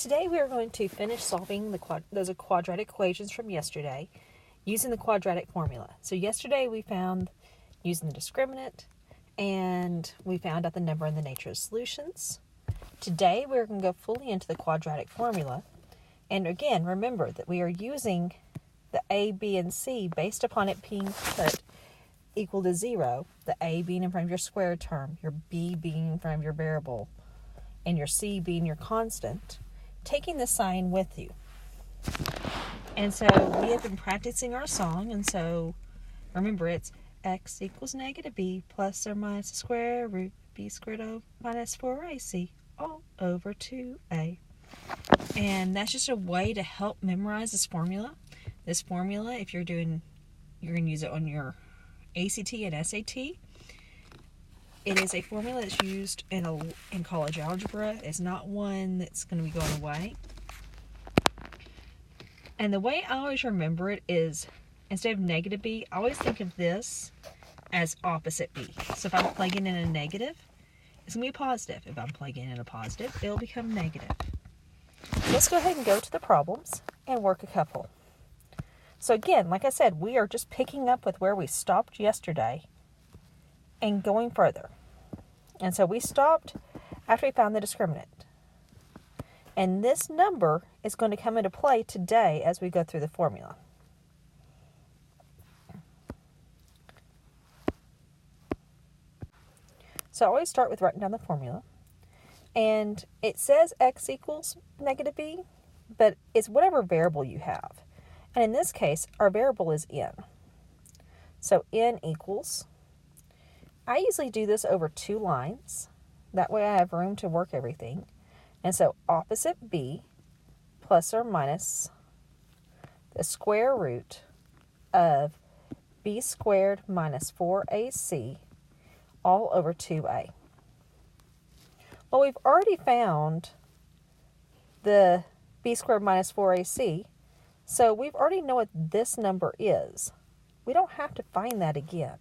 Today we are going to finish solving those quadratic equations from yesterday using the quadratic formula. So yesterday we found using the discriminant and we found out the number and the nature of solutions. Today we're going to go fully into the quadratic formula. And again, remember that we are using the A, B, and C based upon it being put equal to 0. The A being in front of your square term, your B being in front of your variable, and your C being your constant, taking the sign with you. And so we have been practicing our song, and so remember it's x equals negative b plus or minus the square root b squared over minus 4ac all over 2a. And that's just a way to help memorize this formula. This formula, if you're going to use it on your ACT and SAT. It is a formula that's used in college algebra. It's not one that's going to be going away. And the way I always remember it is, instead of negative b, I always think of this as opposite b. So if I'm plugging in a negative, it's going to be positive. If I'm plugging in a positive, it'll become negative. Let's go ahead and go to the problems and work a couple. So again, like I said, we are just picking up with where we stopped yesterday and going further. And so we stopped after we found the discriminant. And this number is going to come into play today as we go through the formula. So I always start with writing down the formula. And it says x equals negative b, but it's whatever variable you have. And in this case, our variable is n. So n equals, I usually do this over 2 lines. That way I have room to work everything. And so opposite b plus or minus the square root of b squared minus 4ac all over 2a. Well, we've already found the b squared minus 4ac, so we've already know what this number is. We don't have to find that again.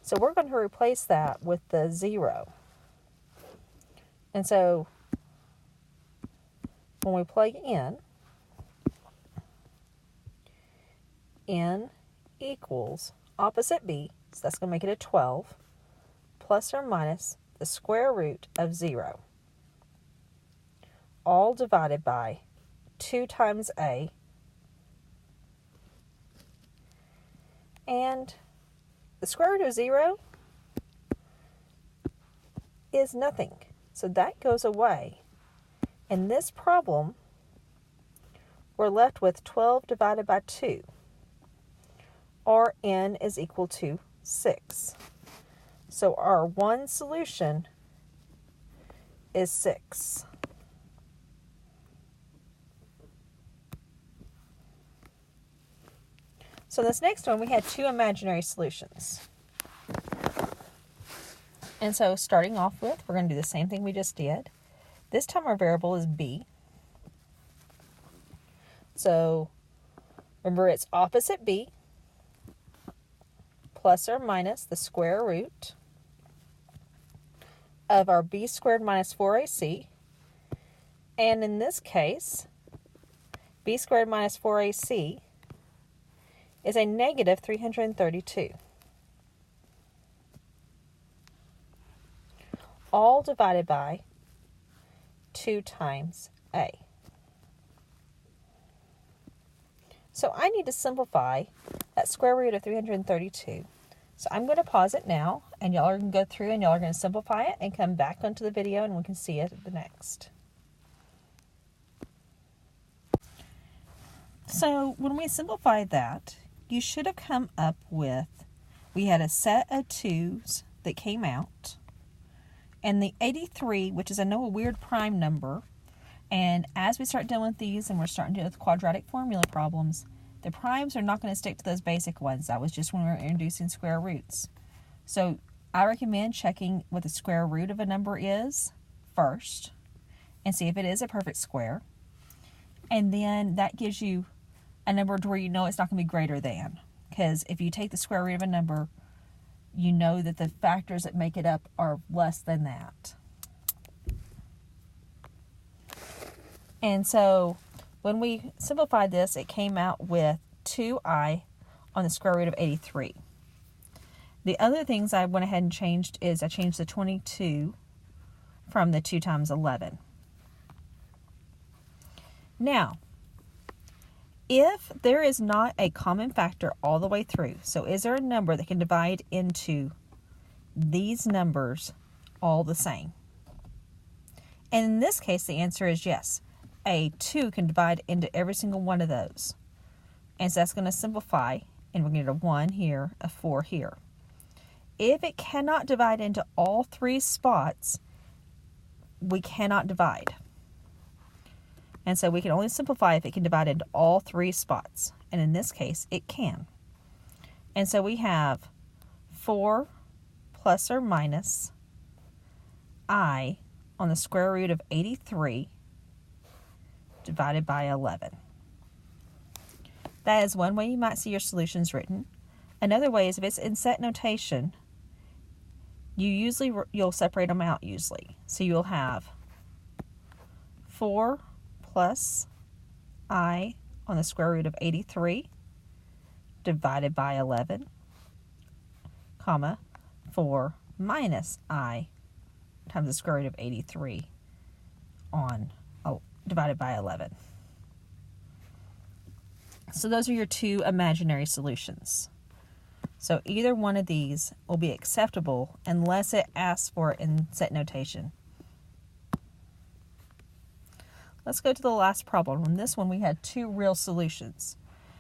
So we're going to replace that with the 0. And so when we plug in, n equals opposite b, so that's going to make it a 12, plus or minus the square root of 0, all divided by 2 times a, and the square root of 0 is nothing. So that goes away. In this problem, we're left with 12 divided by 2, or n is equal to 6. So our one solution is 6. So this next one, we had 2 imaginary solutions. And so starting off with, we're going to do the same thing we just did. This time our variable is b. So remember, it's opposite b plus or minus the square root of our b squared minus 4ac. And in this case, b squared minus 4ac is a negative 332. All divided by 2 times a. So I need to simplify that square root of 332. So I'm going to pause it now, and y'all are going to go through and y'all are going to simplify it and come back onto the video and we can see it at the next. So when we simplified that, you should have come up with, we had a set of 2's that came out, and the 83, which is, I know, a weird prime number. And as we start dealing with these and we're starting to deal with quadratic formula problems, the primes are not going to stick to those basic ones. That was just when we were introducing square roots. So I recommend checking what the square root of a number is first and see if it is a perfect square. And then that gives you a number to where you know it's not going to be greater than. Because if you take the square root of a number, you know that the factors that make it up are less than that. And so when we simplified this, it came out with 2i on the square root of 83. The other things I went ahead and changed is I changed the 22 from the 2 times 11. Now, if there is not a common factor all the way through, so is there a number that can divide into these numbers all the same? And in this case, the answer is yes. A 2 can divide into every single one of those. And so that's going to simplify, and we're going to get a 1 here, a 4 here. If it cannot divide into all 3 spots, we cannot divide. And so we can only simplify if it can divide into all 3 spots. And in this case, it can. And so we have 4 plus or minus I on the square root of 83 divided by 11. That is one way you might see your solutions written. Another way is if it's in set notation, you'll separate them out usually. So you'll have 4 plus I on the square root of 83 divided by 11, comma, 4 minus I times the square root of 83 divided by 11. So those are your 2 imaginary solutions. So either one of these will be acceptable unless it asks for it in set notation. Let's go to the last problem. In this one, we had 2 real solutions.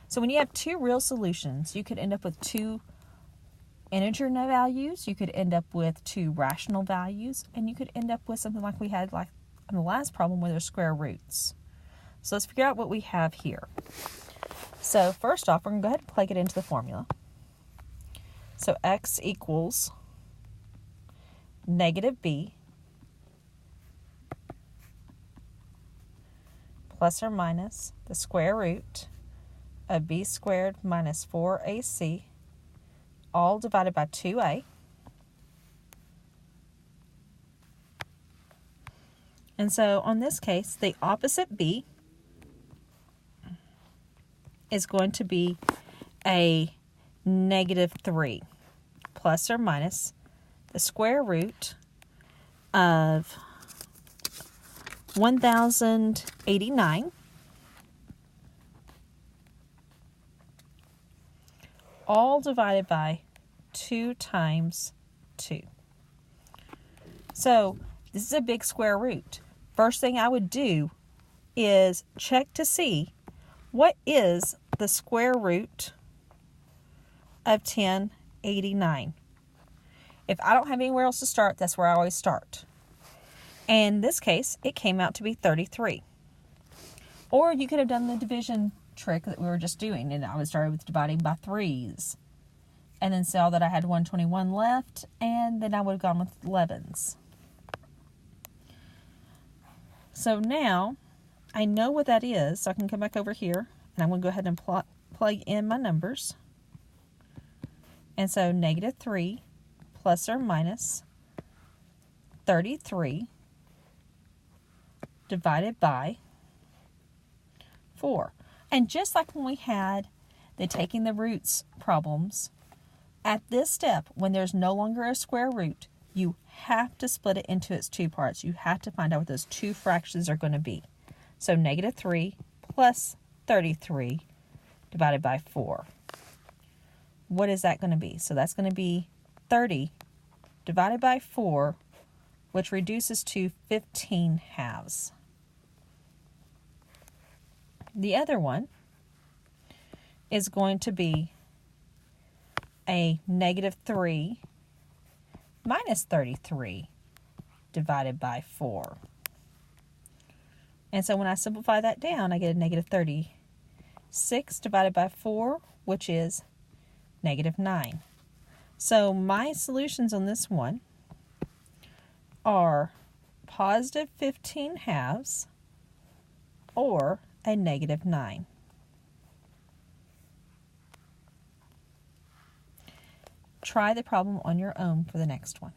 So when you have 2 real solutions, you could end up with 2 integer values, you could end up with 2 rational values, and you could end up with something like we had like in the last problem where there's square roots. So let's figure out what we have here. So first off, we're going to go ahead and plug it into the formula. So x equals negative b plus or minus the square root of b squared minus 4ac, all divided by 2a. And so on this case, the opposite b is going to be a negative 3 plus or minus the square root of 1089 all divided by 2 times 2. So this is a big square root. First thing I would do is check to see what is the square root of 1089. If I don't have anywhere else to start, that's where I always start. And in this case, it came out to be 33. Or you could have done the division trick that we were just doing, and I would start with dividing by 3s. And then saw that I had 121 left, and then I would have gone with 11s. So now, I know what that is, so I can come back over here, and I'm going to go ahead and plug in my numbers. And so negative 3 plus or minus 33 divided by 4. And just like when we had the taking the roots problems, at this step, when there's no longer a square root, you have to split it into its 2 parts. You have to find out what those 2 fractions are going to be. So negative 3 plus 33 divided by 4. What is that going to be? So that's going to be 30 divided by 4, which reduces to 15 halves. The other one is going to be a negative 3 minus 33 divided by 4. And so when I simplify that down, I get a negative 36 divided by 4, which is negative 9. So my solutions on this one are positive 15 halves or a negative 9. Try the problem on your own for the next one.